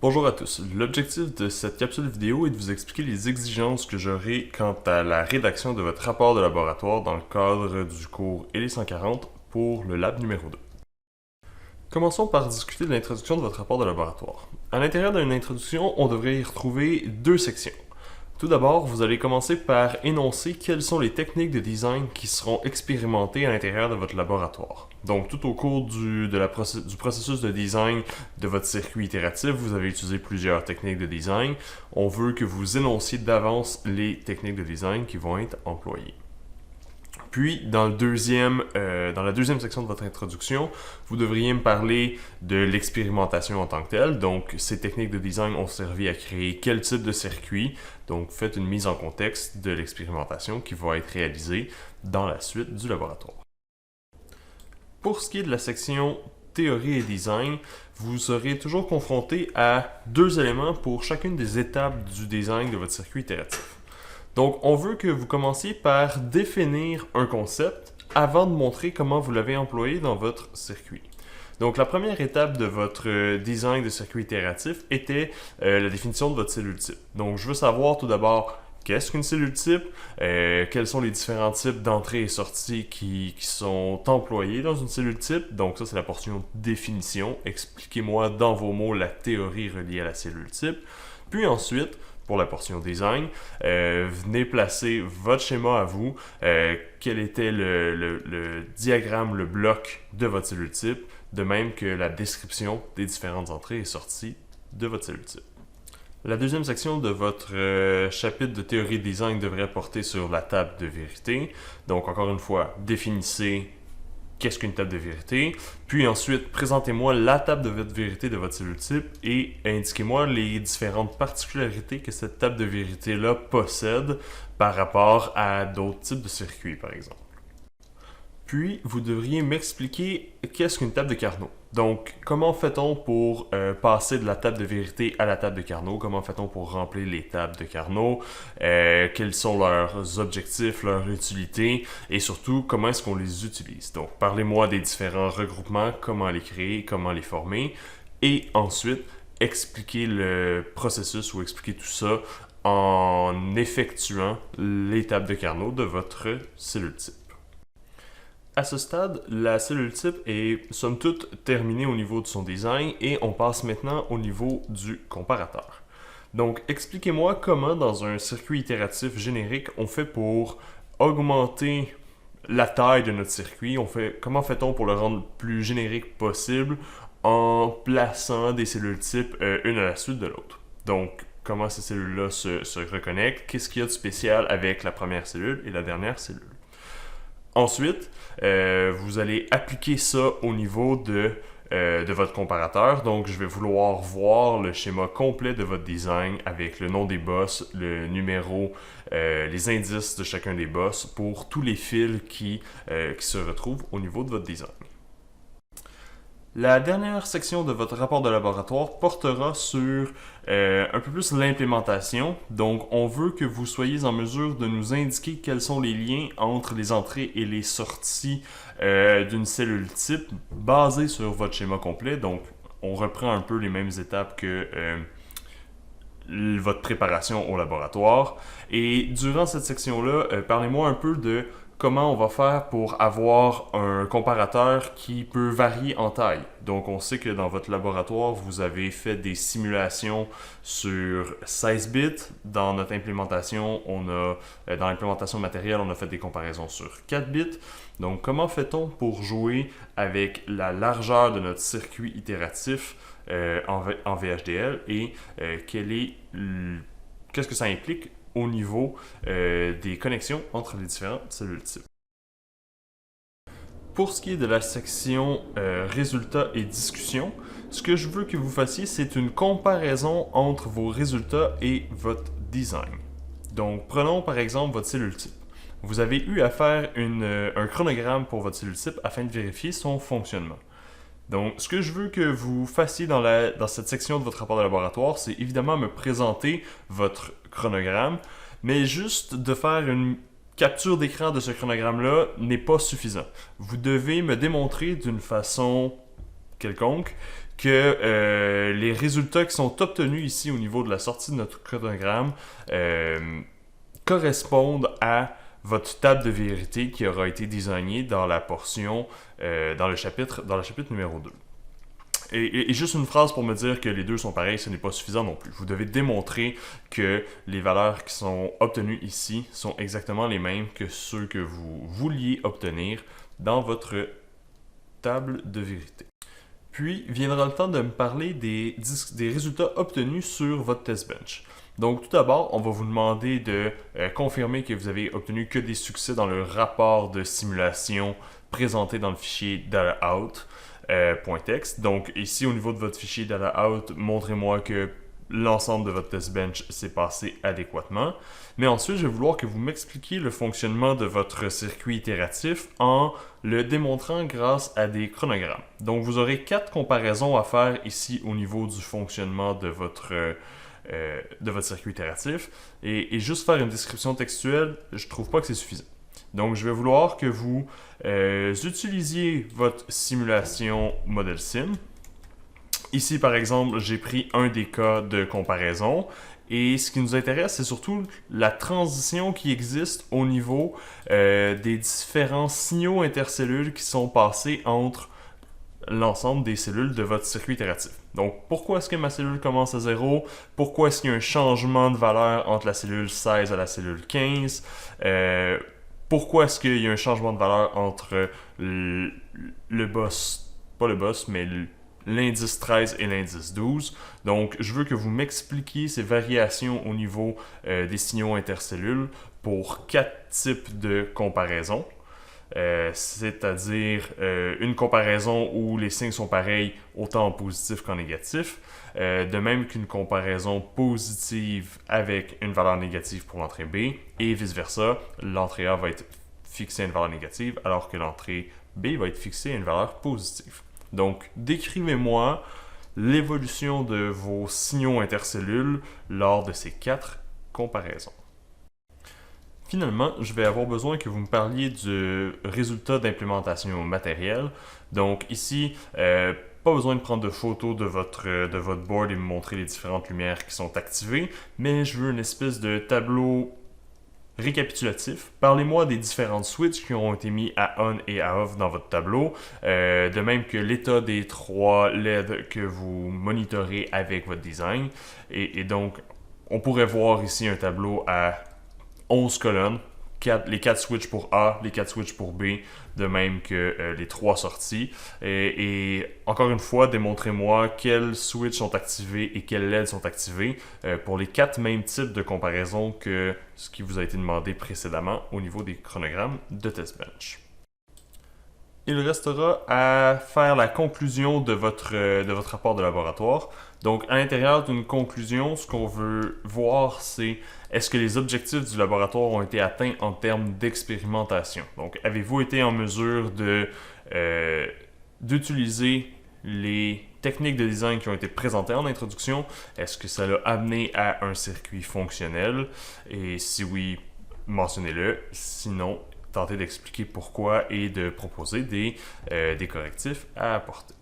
Bonjour à tous. L'objectif de cette capsule vidéo est de vous expliquer les exigences que j'aurai quant à la rédaction de votre rapport de laboratoire dans le cadre du cours ELE 140 pour le lab numéro 2. Commençons par discuter de l'introduction de votre rapport de laboratoire. À l'intérieur d'une introduction, on devrait y retrouver deux sections. Tout d'abord, vous allez commencer par énoncer quelles sont les techniques de design qui seront expérimentées à l'intérieur de votre laboratoire. Donc, tout au cours du processus de design de votre circuit itératif, vous avez utilisé plusieurs techniques de design. On veut que vous énonciez d'avance les techniques de design qui vont être employées. Puis, dans la deuxième section de votre introduction, vous devriez me parler de l'expérimentation en tant que telle. Donc, ces techniques de design ont servi à créer quel type de circuit. Donc, faites une mise en contexte de l'expérimentation qui va être réalisée dans la suite du laboratoire. Pour ce qui est de la section théorie et design, vous serez toujours confronté à deux éléments pour chacune des étapes du design de votre circuit itératif. Donc, on veut que vous commenciez par définir un concept avant de montrer comment vous l'avez employé dans votre circuit. Donc, la première étape de votre design de circuit itératif était la définition de votre cellule type. Donc, je veux savoir tout d'abord qu'est-ce qu'une cellule type, quels sont les différents types d'entrées et sorties qui sont employés dans une cellule type. Donc, ça, c'est la portion définition. Expliquez-moi dans vos mots la théorie reliée à la cellule type. Puis ensuite, pour la portion design, venez placer votre schéma à vous, quel était le diagramme, le bloc de votre cellule type, de même que la description des différentes entrées et sorties de votre cellule type. La deuxième section de votre chapitre de théorie de design devrait porter sur la table de vérité. Donc, encore une fois, définissez qu'est-ce qu'une table de vérité, puis ensuite, présentez-moi la table de vérité de votre cellule type et indiquez-moi les différentes particularités que cette table de vérité-là possède par rapport à d'autres types de circuits, par exemple. Puis, vous devriez m'expliquer qu'est-ce qu'une table de Carnot. Donc, comment fait-on pour passer de la table de vérité à la table de Carnot? Comment fait-on pour remplir les tables de Carnot? Quels sont leurs objectifs, leur utilité? Et surtout, comment est-ce qu'on les utilise? Donc, parlez-moi des différents regroupements, comment les créer, comment les former. Et ensuite, expliquez le processus ou expliquez tout ça en effectuant les tables de Carnot de votre cellule type. À ce stade, la cellule type est somme toute terminée au niveau de son design et on passe maintenant au niveau du comparateur. Donc, expliquez-moi comment dans un circuit itératif générique, on fait pour augmenter la taille de notre circuit, comment fait-on pour le rendre le plus générique possible en plaçant des cellules types une à la suite de l'autre. Donc, comment ces cellules-là se reconnectent, qu'est-ce qu'il y a de spécial avec la première cellule et la dernière cellule. Ensuite, vous allez appliquer ça au niveau de votre comparateur. Donc, je vais vouloir voir le schéma complet de votre design avec le nom des boss, le numéro, les indices de chacun des boss pour tous les fils qui se retrouvent au niveau de votre design. La dernière section de votre rapport de laboratoire portera sur un peu plus l'implémentation. Donc, on veut que vous soyez en mesure de nous indiquer quels sont les liens entre les entrées et les sorties d'une cellule type basée sur votre schéma complet. Donc, on reprend un peu les mêmes étapes que votre préparation au laboratoire. Et durant cette section-là, parlez-moi un peu de comment on va faire pour avoir un comparateur qui peut varier en taille. Donc, on sait que dans votre laboratoire, vous avez fait des simulations sur 16 bits. Dans notre implémentation, dans l'implémentation matérielle, on a fait des comparaisons sur 4 bits. Donc, comment fait-on pour jouer avec la largeur de notre circuit itératif en VHDL et qu'est-ce que ça implique au niveau des connexions entre les différentes cellules types. Pour ce qui est de la section résultats et discussions, ce que je veux que vous fassiez, c'est une comparaison entre vos résultats et votre design. Donc, prenons par exemple votre cellule type. Vous avez eu à faire un chronogramme pour votre cellule type afin de vérifier son fonctionnement. Donc, ce que je veux que vous fassiez dans cette section de votre rapport de laboratoire, c'est évidemment me présenter votre chronogramme, mais juste de faire une capture d'écran de ce chronogramme-là n'est pas suffisant. Vous devez me démontrer d'une façon quelconque que les résultats qui sont obtenus ici au niveau de la sortie de notre chronogramme correspondent à votre table de vérité qui aura été designée dans la portion, dans le chapitre numéro 2. Et juste une phrase pour me dire que les deux sont pareils, ce n'est pas suffisant non plus. Vous devez démontrer que les valeurs qui sont obtenues ici sont exactement les mêmes que ceux que vous vouliez obtenir dans votre table de vérité. Puis viendra le temps de me parler des résultats obtenus sur votre test bench. Donc tout d'abord, on va vous demander de confirmer que vous avez obtenu que des succès dans le rapport de simulation présenté dans le fichier data.out. .text. Donc ici au niveau de votre fichier data.out, montrez-moi que l'ensemble de votre test bench s'est passé adéquatement. Mais ensuite, je vais vouloir que vous m'expliquiez le fonctionnement de votre circuit itératif en le démontrant grâce à des chronogrammes. Donc vous aurez 4 comparaisons à faire ici au niveau du fonctionnement de votre circuit itératif. Et juste faire une description textuelle, je ne trouve pas que c'est suffisant. Donc, je vais vouloir que vous utilisiez votre simulation Model Sim. Ici, par exemple, j'ai pris un des cas de comparaison. Et ce qui nous intéresse, c'est surtout la transition qui existe au niveau des différents signaux intercellules qui sont passés entre l'ensemble des cellules de votre circuit itératif. Donc, pourquoi est-ce que ma cellule commence à 0? Pourquoi est-ce qu'il y a un changement de valeur entre la cellule 16 et la cellule 15? Pourquoi est-ce qu'il y a un changement de valeur entre le boss, pas le boss, mais l'indice 13 et l'indice 12. Donc, je veux que vous m'expliquiez ces variations au niveau des signaux intercellules pour 4 types de comparaisons. C'est-à-dire une comparaison où les signes sont pareils autant en positif qu'en négatif, de même qu'une comparaison positive avec une valeur négative pour l'entrée B, et vice-versa, l'entrée A va être fixée à une valeur négative alors que l'entrée B va être fixée à une valeur positive. Donc, décrivez-moi l'évolution de vos signaux intercellules lors de ces 4 comparaisons. Finalement, je vais avoir besoin que vous me parliez du résultat d'implémentation matérielle. Donc ici, pas besoin de prendre de photos de votre board et me montrer les différentes lumières qui sont activées, mais je veux une espèce de tableau récapitulatif. Parlez-moi des différentes switches qui ont été mis à on et à off dans votre tableau, de même que l'état des 3 LED que vous monitorez avec votre design. Et donc, on pourrait voir ici un tableau à 11 colonnes, les 4 switches pour A, les 4 switches pour B, de même que les 3 sorties. Et encore une fois, démontrez-moi quels switches sont activés et quels LED sont activés pour les 4 mêmes types de comparaison que ce qui vous a été demandé précédemment au niveau des chronogrammes de test bench. Il restera à faire la conclusion de votre rapport de laboratoire. Donc, à l'intérieur d'une conclusion, ce qu'on veut voir, c'est est-ce que les objectifs du laboratoire ont été atteints en termes d'expérimentation? Donc, avez-vous été en mesure d'utiliser les techniques de design qui ont été présentées en introduction? Est-ce que ça l'a amené à un circuit fonctionnel? Et si oui, mentionnez-le. Sinon, tenter d'expliquer pourquoi et de proposer des correctifs à apporter.